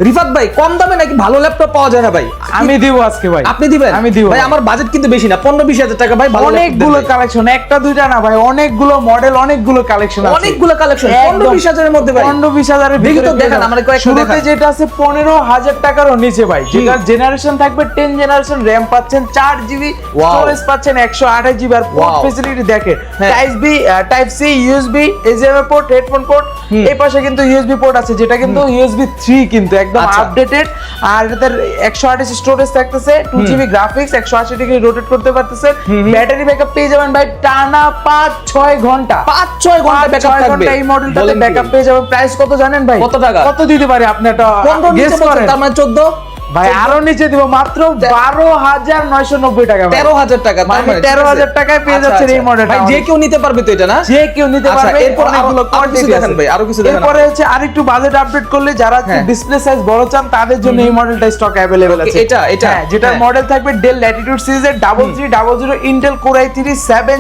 রিফাত ভাই কম দামে নাকি ভালো ল্যাপটপ পাওয়া যায় না ভাই? আমি দিব আজকে ভাই। আপনি দিবেন? আমি দিব ভাই। আমার বাজেট কিন্তু বেশি না, 15-20 হাজার টাকা ভাই। ভালো অনেকগুলো কালেকশন, একটা দুইটা না ভাই, অনেকগুলো মডেল, অনেকগুলো কালেকশন আছে, অনেকগুলো কালেকশন 15-20 হাজারের মধ্যে ভাই। 15-20 হাজারের দেখি ভিতরে তো দেখেন, আমরা কয়েকটা শুরুতে দেখান। যেটা আছে 15,000 টাকারও নিচে ভাই, যেটা জেনারেশন থাকবে 10 জেনারেশন, র‍্যাম পাচ্ছেন 4GB, স্টোরেজ পাচ্ছেন 128GB, আর পোর্ট ফ্যাসিলিটি দেখে type C, USB, HDMI port, headphone port, এই পাশে কিন্তু ইউএসবি পোর্ট আছে, যেটা কিন্তু ইউএসবি 3 কিন্তু একদম আপডেটেড। আর এটাতে 128 স্টোরেজ থাকতেছে, 2GB গ্রাফিক্স, 180 ডিগ্রি রোটেট করতে পারতেছেন। ব্যাটারি ব্যাকআপ পেয়ে যাবেন ভাই টানা 5-6 ঘন্টা, 5-6 ঘন্টা ব্যাকআপ থাকবে। এই মডেলটাতে ব্যাকআপ পেয়ে যাবেন। প্রাইস কত জানেন ভাই? কত টাকা? কত দিতে পারি আপনি এটা 15 গেস করেন? তার মানে 14 ভাই আরো নিচে দিব, মাত্র 12,990 টাকা, 13,000 টাকা। মানে 13,000 টাকায় পেয়ে যাচ্ছেন এই মডেলটা। ভাই যে কেউ নিতে পারবে তো এটা না? যে কেউ নিতে পারবে। এরপর অনেকগুলো কোয়ান্টিটি দেখান ভাই, আরো কিছু দেখান। এরপরে হচ্ছে আরেকটু বাজেট আপডেট করলে যারা ডিসপ্লে সাইজ বড় চান তাদের জন্য এই মডেলটা স্টক अवेलेबल আছে। এটা যেটার মডেল থাকবে ডেল ল্যাটিটিউড সিরিজের 3300 ইন্টেল কোর i3 7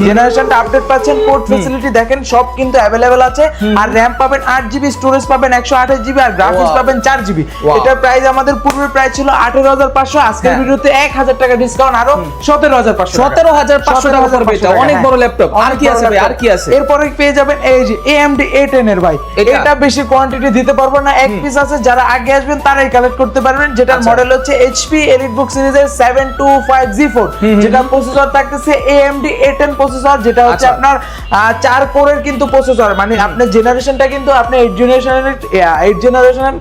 জেনারেশনটা আপডেট পাচ্ছেন। পোর্ট ফ্যাসিলিটি দেখেন সব কিন্তু अवेलेबल আছে। আর র‍্যাম পাবেন 8GB, স্টোরেজ পাবেন 128GB, আর গ্রাফিক্স পাবেন 4GB। এটার প্রাইস আমাদের পূর্বের প্রাইস ছিল 18,500, আজকের ভিডিওতে 1000 টাকা ডিসকাউন্ট, আরো 17,500 17,500 টাকা পড়বে। এটা অনেক বড় ল্যাপটপ। আর কি আছে ভাই? আর কি আছে? এরপরে পেয়ে যাবেন এই যে AMD A10 এর ভাই। এটা বেশি কোয়ান্টিটি দিতে পারবো না, এক পিস আছে, যারা আগে আসবেন তারাই কালেক্ট করতে পারবেন। যেটার মডেল হচ্ছে HP EliteBook সিরিজের 725G4, যেটা প্রসেসর থাকতেছে AMD A10 প্রসেসর, যেটা হচ্ছে আপনার 4 কোরের কিন্তু প্রসেসর। মানে আপনার জেনারেশনটা কিন্তু আপনি 8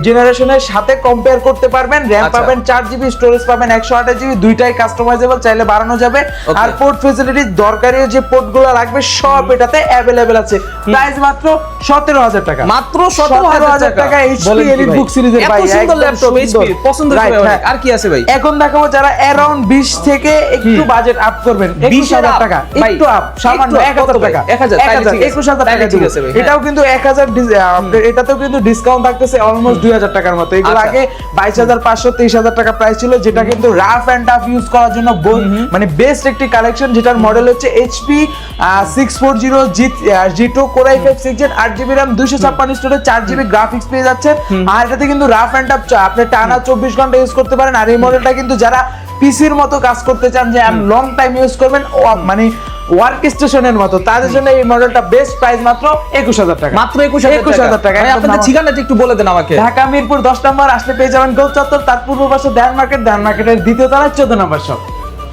জেনারেশনের সাথে কম্পেয়ার করতে পারবেন। র‍্যাম পাবেন 4GB, স্টোরেজ পাবেন 128GB, দুইটাই কাস্টমাইজেবল, চাইলে বাড়ানো যাবে। আর পোর্ট ফ্যাসিলিটি দরকারি যে পোর্টগুলো লাগবে সব এটাতে अवेलेबल আছে। প্রাইস মাত্র 17,000 টাকা, মাত্র 17,000 টাকা। HP EliteBook সিরিজের ভাই, এত সুন্দর ল্যাপটপ HP পছন্দ করে অনেক। আর কি আছে ভাই? এখন দেখাবো যারা अराउंड 20 থেকে একটু বাজেট আপ করবেন, 21,000 টাকা, একটু আপ, সামান্য 1,000 টাকা, 21,000 টাকা ঠিক আছে ভাই। এটাও কিন্তু 1,000, এটাতেও কিন্তু ডিসকাউন্ট থাকতেছে অলমোস্ট 2,000 টাকার মতো। এগুলো আগে 22,500 23,000 টাকা প্রাইস ছিল, যেটা কিন্তু রাফ এন্ড টাফ ইউজ করার জন্য মানে বেস্ট একটি কালেকশন। যেটার মডেল হচ্ছে HP 640G2 Core i5 6 8GB RAM, 256 storage, 4GB graphics পেয়ে যাচ্ছেন। আর এটাতে কিন্তু রাফ এন্ড টাফ আপনি টানা 24 ঘন্টা ইউজ করতে পারেন। আর এই মডেলটা কিন্তু যারা পিসির মতো কাজ করতে চান, যে লং টাইম ইউজ করবেন, মানে ওয়ার্ক স্টেশনের মতো, তাদের জন্য এই মডেলটা বেস্ট। প্রাইস মাত্র 21,000 টাকা, মাত্র 21,000 টাকা। ভাই আপনাদের ঠিকানাটা একটু বলে দেন আমাকে। ঢাকা মিরপুর 10 নম্বর আসলে পেয়ে যাবেন গোল চত্বর, তার পূর্ব পাশে দেয়ান মার্কেটের দ্বিতীয় তলায় 14 নম্বর শপ।